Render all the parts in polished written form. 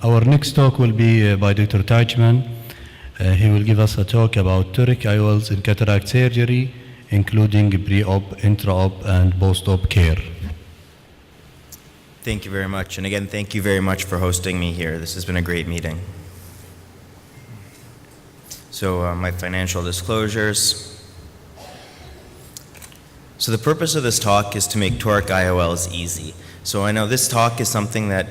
Our next talk will be by Dr. Teichmann. He will give us a talk about Toric IOLs in cataract surgery, including pre-op, intra-op, and post-op care. Thank you very much. And again, thank you very much for hosting me here. This has been a great meeting. So my financial disclosures. So the purpose of this talk is to make Toric IOLs easy. So I know this talk is something that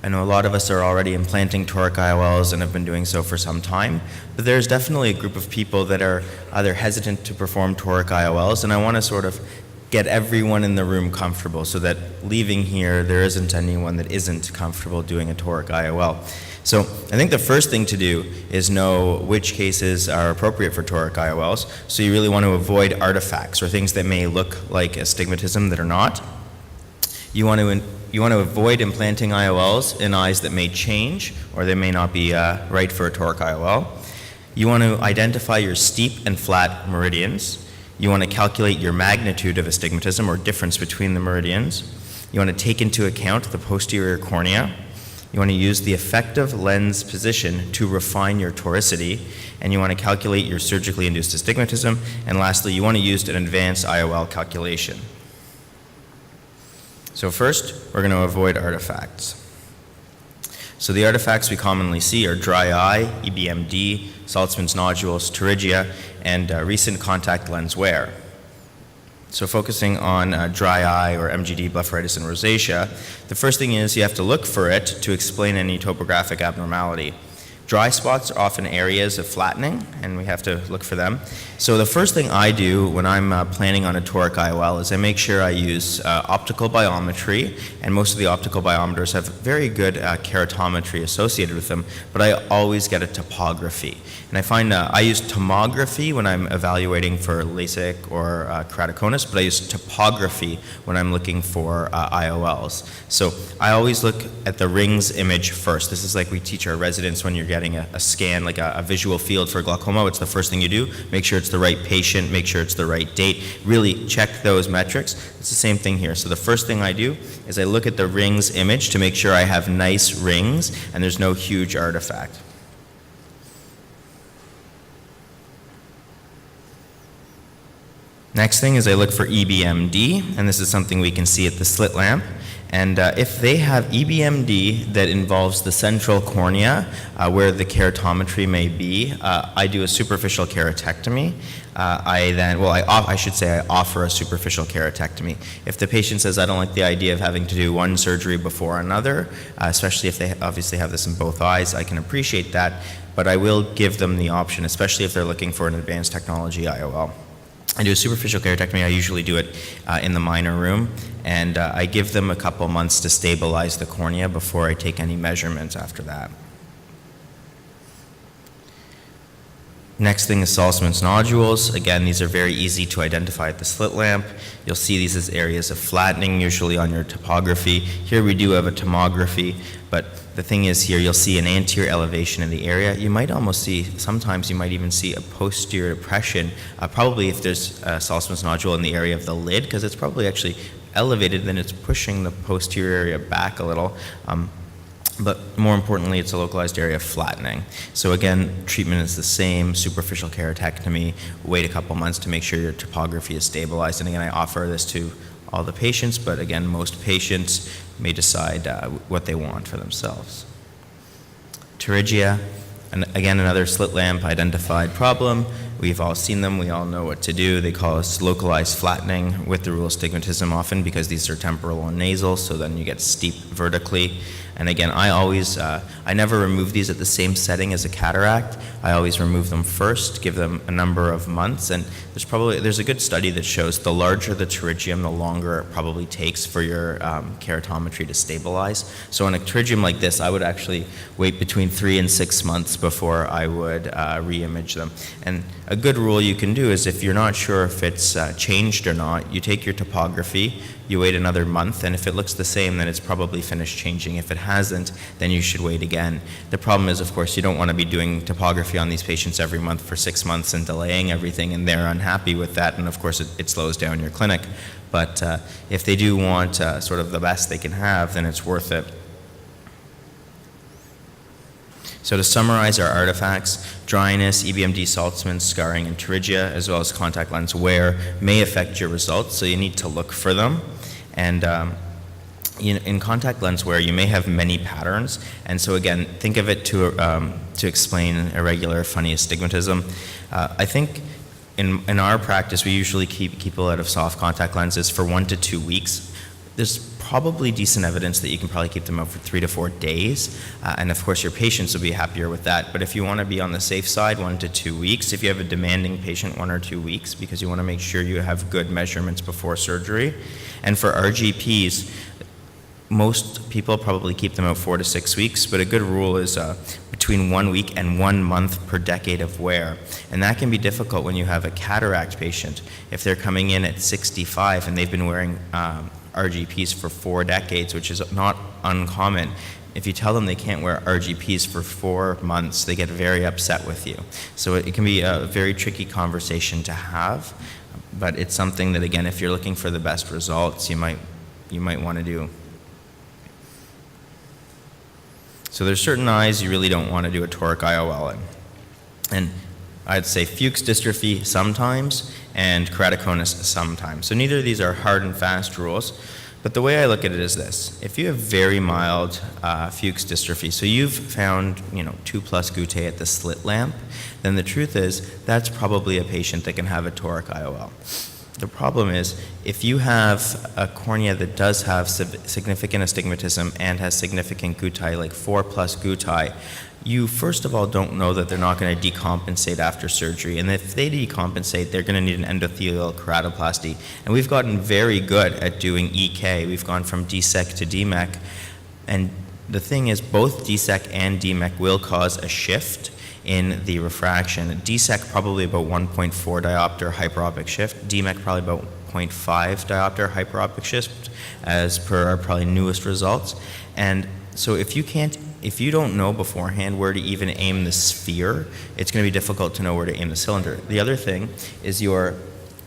I know a lot of us are already implanting Toric IOLs and have been doing so for some time, but there's definitely a group of people that are either hesitant to perform Toric IOLs, and I want to sort of get everyone in the room comfortable so that leaving here, there isn't anyone that isn't comfortable doing a Toric IOL. So I think the first thing to do is know which cases are appropriate for Toric IOLs. So you really want to avoid artifacts or things that may look like astigmatism that are not. You want to avoid implanting IOLs in eyes that may change or they may not be right for a Toric IOL. You want to identify your steep and flat meridians. You want to calculate your magnitude of astigmatism or difference between the meridians. You want to take into account the posterior cornea. You want to use the effective lens position to refine your toricity, and you want to calculate your surgically induced astigmatism, and lastly, you want to use an advanced IOL calculation. So first, we're going to avoid artifacts. So the artifacts we commonly see are dry eye, EBMD, Saltzman's nodules, Pterygia, and recent contact lens wear. So focusing on dry eye or MGD, blepharitis, and rosacea, the first thing is you have to look for it to explain any topographic abnormality. Dry spots are often areas of flattening, and we have to look for them. So the first thing I do when I'm planning on a Toric IOL is I make sure I use optical biometry, and most of the optical biometers have very good keratometry associated with them, but I always get a topography. And I find I use tomography when I'm evaluating for LASIK or keratoconus, but I use topography when I'm looking for IOLs. So I always look at the rings image first. This is like we teach our residents when you're getting a scan, like a visual field for glaucoma. It's the first thing you do. Make sure it's the right patient, make sure it's the right date. Really check those metrics. It's the same thing here. So the first thing I do is I look at the rings image to make sure I have nice rings and there's no huge artifact. Next thing is I look for EBMD, and this is something we can see at the slit lamp. And if they have EBMD that involves the central cornea, where the keratometry may be, I do a superficial keratectomy. I should say I offer a superficial keratectomy. If the patient says, I don't like the idea of having to do one surgery before another, especially if they obviously have this in both eyes, I can appreciate that, but I will give them the option, especially if they're looking for an advanced technology IOL. I do a superficial keratectomy. I usually do it in the minor room, and I give them a couple months to stabilize the cornea before I take any measurements after that. Next thing is Saltzman's nodules. Again, these are very easy to identify at the slit lamp. You'll see these as areas of flattening, usually on your topography. Here we do have a tomography, but the thing is here you'll see an anterior elevation in the area. You might almost see, sometimes you might even see a posterior depression, probably if there's a Saltzman's nodule in the area of the lid, because it's probably actually elevated, then it's pushing the posterior area back a little. But more importantly, it's a localized area of flattening. So again, treatment is the same, superficial keratectomy, wait a couple months to make sure your topography is stabilized. And again, I offer this to all the patients, but again, most patients may decide what they want for themselves. Pterygia, and again, another slit lamp identified problem. We've all seen them, we all know what to do. They call us localized flattening with the rule astigmatism often because these are temporal and nasal, so then you get steep vertically. And again, I never remove these at the same setting as a cataract. I always remove them first, give them a number of months, and there's a good study that shows the larger the pterygium, the longer it probably takes for your keratometry to stabilize. So on a pterygium like this, I would actually wait between 3 and 6 months before I would re-image them. And a good rule you can do is if you're not sure if it's changed or not, you take your topography, you wait another month, and if it looks the same, then it's probably finished changing. If it hasn't, then you should wait again. The problem is, of course, you don't want to be doing topography on these patients every month for 6 months and delaying everything, and they're unhappy with that, and of course it slows down your clinic. But if they do want sort of the best they can have, then it's worth it. So to summarize our artifacts, dryness, EBMD, Saltzman, scarring, and Pterygia, as well as contact lens wear, may affect your results, so you need to look for them. And in contact lens wear, you may have many patterns, and so again, think of it to explain irregular funny astigmatism. I think in our practice, we usually keep people out of soft contact lenses for 1 to 2 weeks. There's probably decent evidence that you can probably keep them out for 3 to 4 days, and of course your patients will be happier with that. But if you want to be on the safe side, 1 to 2 weeks. If you have a demanding patient, 1 or 2 weeks, because you want to make sure you have good measurements before surgery. And for RGPs, most people probably keep them out 4 to 6 weeks, but a good rule is between 1 week and 1 month per decade of wear. And that can be difficult when you have a cataract patient. If they're coming in at 65 and they've been wearing RGPs for 4 decades, which is not uncommon, if you tell them they can't wear RGPs for 4 months, they get very upset with you. So it can be a very tricky conversation to have, but it's something that, again, if you're looking for the best results, you might want to do. So there's certain eyes you really don't want to do a toric IOL in. And I'd say Fuchs dystrophy sometimes and keratoconus sometimes. So neither of these are hard and fast rules, but the way I look at it is this. If you have very mild Fuchs dystrophy, so you've found 2+ guttae at the slit lamp, then the truth is that's probably a patient that can have a toric IOL. The problem is, if you have a cornea that does have significant astigmatism and has significant guttae, like 4+ guttae, you first of all don't know that they're not going to decompensate after surgery. And if they decompensate, they're going to need an endothelial keratoplasty. And we've gotten very good at doing EK. We've gone from DSEC to DMEC. And the thing is, both DSEC and DMEC will cause a shift in the refraction. DSEC probably about 1.4 diopter hyperopic shift, DMEC probably about 0.5 diopter hyperopic shift, as per our probably newest results. And so if you don't know beforehand where to even aim the sphere, it's going to be difficult to know where to aim the cylinder. The other thing is your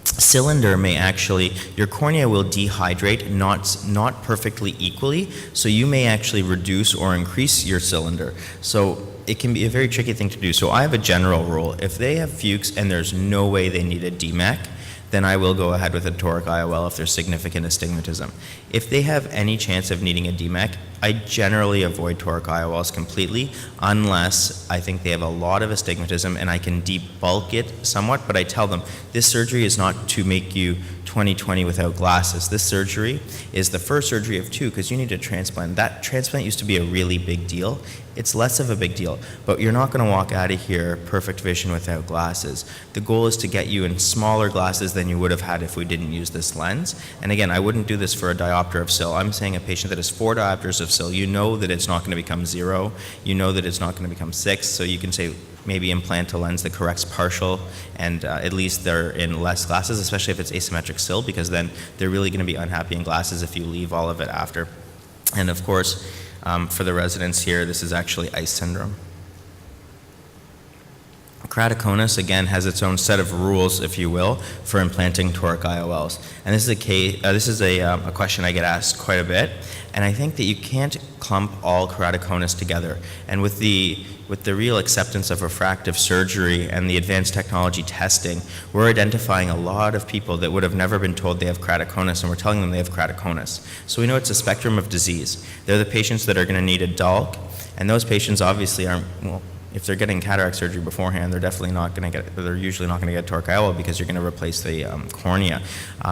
cylinder may actually, your cornea will dehydrate not perfectly equally, so you may actually reduce or increase your cylinder. So it can be a very tricky thing to do. So I have a general rule. If they have Fuchs and there's no way they need a DMEC, then I will go ahead with a toric IOL if there's significant astigmatism. If they have any chance of needing a DMEC, I generally avoid toric IOLs completely, unless I think they have a lot of astigmatism and I can debulk it somewhat, but I tell them, this surgery is not to make you 20/20 without glasses. This surgery is the first surgery of 2 because you need a transplant. That transplant used to be a really big deal. It's less of a big deal, but you're not going to walk out of here perfect vision without glasses. The goal is to get you in smaller glasses than you would have had if we didn't use this lens. And again, I wouldn't do this for a diopter of SIL. I'm saying a patient that has 4 diopters of SIL, you know that it's not going to become 0, you know that it's not going to become 6, so you can say maybe implant a lens that corrects partial, and at least they're in less glasses, especially if it's asymmetric SIL, because then they're really going to be unhappy in glasses if you leave all of it after. And of course, for the residents here, this is actually ice syndrome. Keratoconus, again, has its own set of rules, if you will, for implanting toric IOLs. And this is a question I get asked quite a bit, and I think that you can't clump all keratoconus together. And with the real acceptance of refractive surgery and the advanced technology testing, we're identifying a lot of people that would have never been told they have keratoconus, and we're telling them they have keratoconus. So we know it's a spectrum of disease. They're the patients that are going to need a DULC, and those patients obviously aren't, well, if they're getting cataract surgery beforehand, they're usually not going to get a toric IOL because you're going to replace the cornea.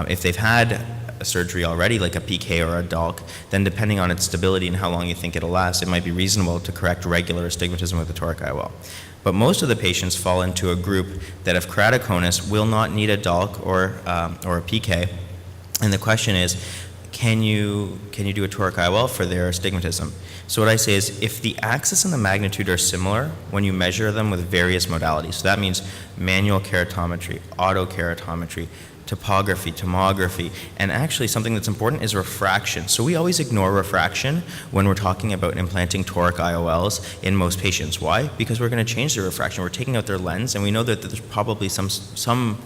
If they've had a surgery already, like a PK or a DULC, then depending on its stability and how long you think it'll last, it might be reasonable to correct regular astigmatism with a toric IOL. But most of the patients fall into a group that if keratoconus will not need a DULC or a PK, and the question is, can you do a toric IOL for their astigmatism? So what I say is, if the axis and the magnitude are similar when you measure them with various modalities, so that means manual keratometry, autokeratometry, topography, tomography, and actually something that's important is refraction. So we always ignore refraction when we're talking about implanting toric IOLs in most patients. Why? Because we're going to change their refraction. We're taking out their lens, and we know that there's probably some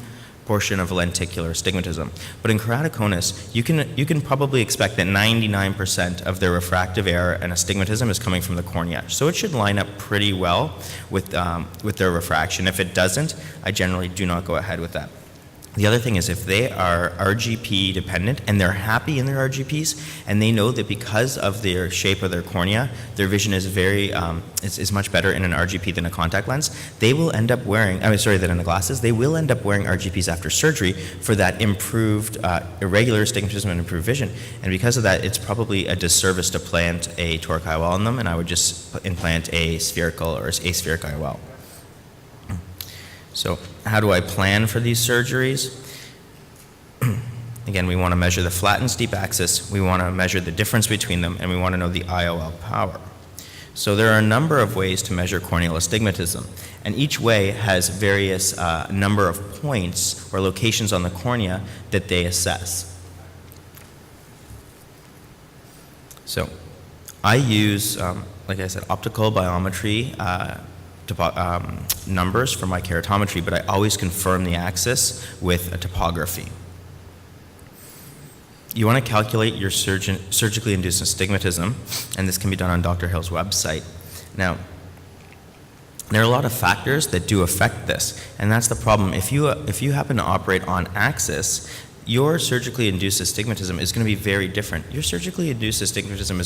portion of lenticular astigmatism. But in keratoconus, you can probably expect that 99% of their refractive error and astigmatism is coming from the cornea. So it should line up pretty well with their refraction. If it doesn't, I generally do not go ahead with that. The other thing is if they are RGP dependent and they're happy in their RGPs and they know that because of their shape of their cornea, their vision is is much better in an RGP than a contact lens, they will end up wearing, than in the glasses, they will end up wearing RGPs after surgery for that improved irregular astigmatism and improved vision. And because of that, it's probably a disservice to plant a toric IOL on them, and I would just implant a spherical or aspheric IOL. So how do I plan for these surgeries? Again, we want to measure the flat and steep axis, we want to measure the difference between them, and we want to know the IOL power. So there are a number of ways to measure corneal astigmatism, and each way has various number of points or locations on the cornea that they assess. So I use, like I said, optical biometry numbers for my keratometry, but I always confirm the axis with a topography. You want to calculate your surgically induced astigmatism, and this can be done on Dr. Hill's website. Now, there are a lot of factors that do affect this, and that's the problem. If you happen to operate on axis, your surgically induced astigmatism is going to be very different. Your surgically induced astigmatism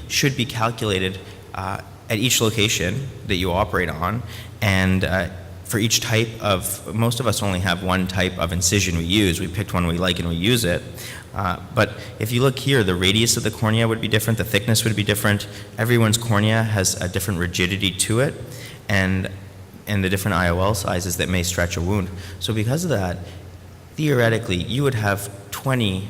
should be calculated at each location that you operate on, and for each type of, most of us only have one type of incision we use. We picked one we like and we use it. But if you look here, the radius of the cornea would be different, the thickness would be different. Everyone's cornea has a different rigidity to it, and the different IOL sizes that may stretch a wound. So because of that, theoretically, you would have 20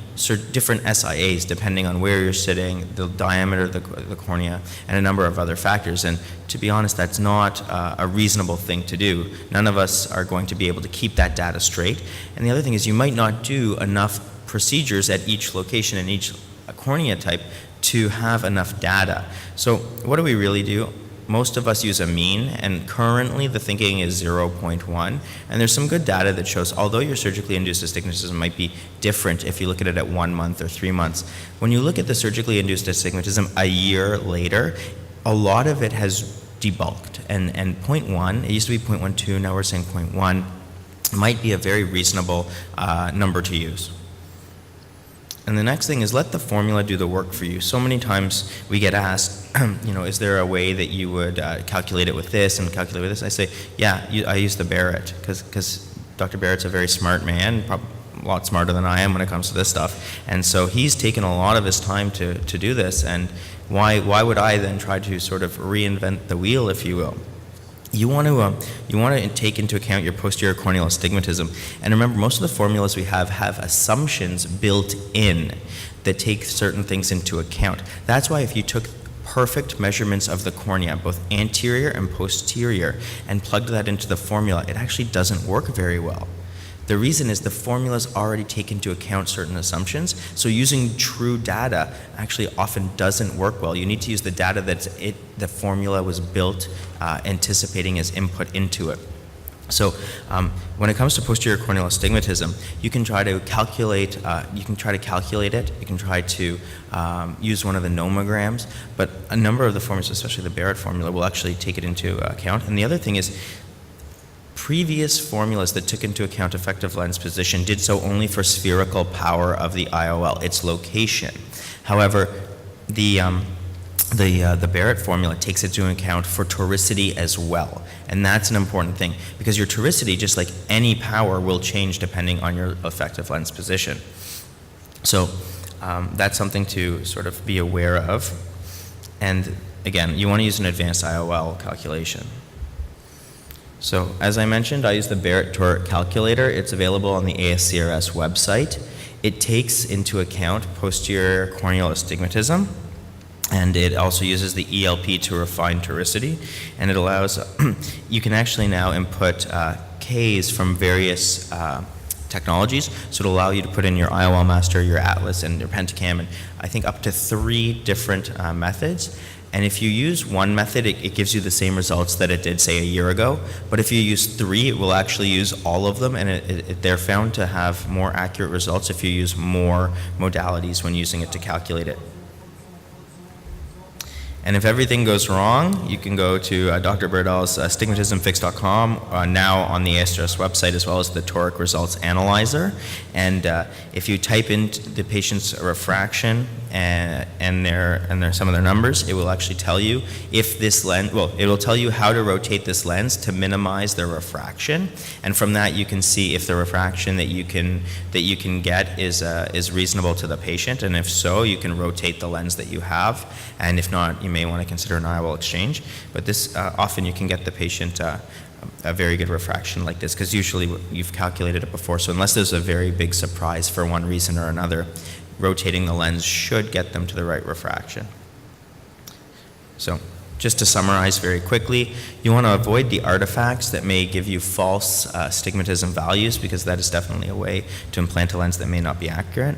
different SIAs depending on where you're sitting, the diameter of the cornea, and a number of other factors. And to be honest, that's not a reasonable thing to do. None of us are going to be able to keep that data straight. And the other thing is you might not do enough procedures at each location and each cornea type to have enough data. So what do we really do? Most of us use a mean, and currently the thinking is 0.1. And there's some good data that shows, although your surgically induced astigmatism might be different if you look at it at 1 month or 3 months, when you look at the surgically induced astigmatism a year later, a lot of it has debulked. And 0.1, it used to be 0.12, now we're saying 0.1, might be a very reasonable number to use. And the next thing is let the formula do the work for you. So many times we get asked, is there a way that you would calculate it with this and calculate with this? I say, yeah, I use the Barrett, because Dr. Barrett's a very smart man, probably a lot smarter than I am when it comes to this stuff. And so he's taken a lot of his time to do this, and why would I then try to sort of reinvent the wheel, if you will? You want to take into account your posterior corneal astigmatism, and remember, most of the formulas we have assumptions built in that take certain things into account. That's why if you took perfect measurements of the cornea, both anterior and posterior, and plugged that into the formula, it actually doesn't work very well. The reason is the formulas already take into account certain assumptions, so using true data actually often doesn't work well. You need to use the data the formula was built anticipating as input into it. So when it comes to posterior corneal astigmatism, you can try to calculate it, you can try to use one of the nomograms, but a number of the formulas, especially the Barrett formula, will actually take it into account. And the other thing is, previous formulas that took into account effective lens position did so only for spherical power of the IOL, its location. However, the Barrett formula takes into account for toricity as well, and that's an important thing, because your toricity, just like any power, will change depending on your effective lens position. So that's something to sort of be aware of. And again, you want to use an advanced IOL calculation. So as I mentioned, I use the Barrett Toric calculator. It's available on the ASCRS website. It takes into account posterior corneal astigmatism, and it also uses the ELP to refine toricity, and it allows, you can actually now input Ks from various technologies, so it'll allow you to put in your IOL Master, your Atlas, and your Pentacam, and I think up to 3 different methods. And if you use one method, it gives you the same results that it did, say, a year ago. But if you use 3, it will actually use all of them, and they're found to have more accurate results if you use more modalities when using it to calculate it. And if everything goes wrong, you can go to Dr. Birdall's astigmatismfix.com, now on the ASRS website, as well as the Toric Results Analyzer. And if you type in the patient's refraction and some of their numbers, it will actually tell you if this lens, well, it will tell you how to rotate this lens to minimize their refraction. And from that, you can see if the refraction that you can get is reasonable to the patient. And if so, you can rotate the lens that you have. And if not, you may want to consider an IOL exchange. But this, often you can get the patient a very good refraction like this, because usually you've calculated it before. So unless there's a very big surprise for one reason or another, rotating the lens should get them to the right refraction. So just to summarize very quickly, you want to avoid the artifacts that may give you false astigmatism values, because that is definitely a way to implant a lens that may not be accurate.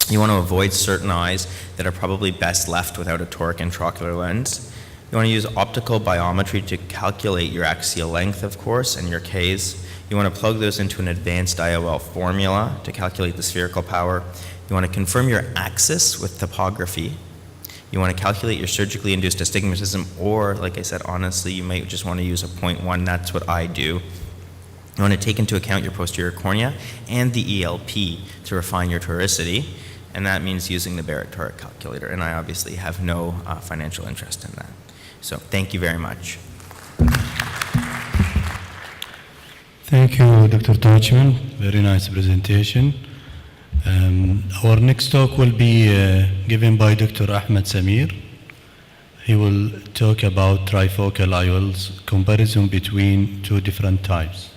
You want to avoid certain eyes that are probably best left without a toric intraocular lens. You want to use optical biometry to calculate your axial length, of course, and your Ks. You want to plug those into an advanced IOL formula to calculate the spherical power. You want to confirm your axis with topography. You want to calculate your surgically induced astigmatism, or, like I said, honestly, you might just want to use a 0.1. That's what I do. You want to take into account your posterior cornea and the ELP to refine your toricity, and that means using the Barrett toric calculator, and I obviously have no financial interest in that. So thank you very much. Thank you, Dr. Teichmann. Very nice presentation. Our next talk will be given by Dr. Ahmed Samir. He will talk about trifocal IOLs, comparison between 2 different types.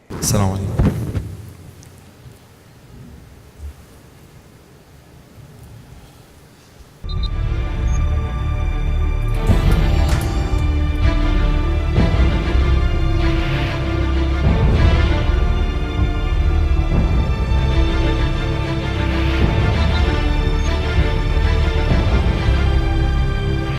Assalamu alaikum.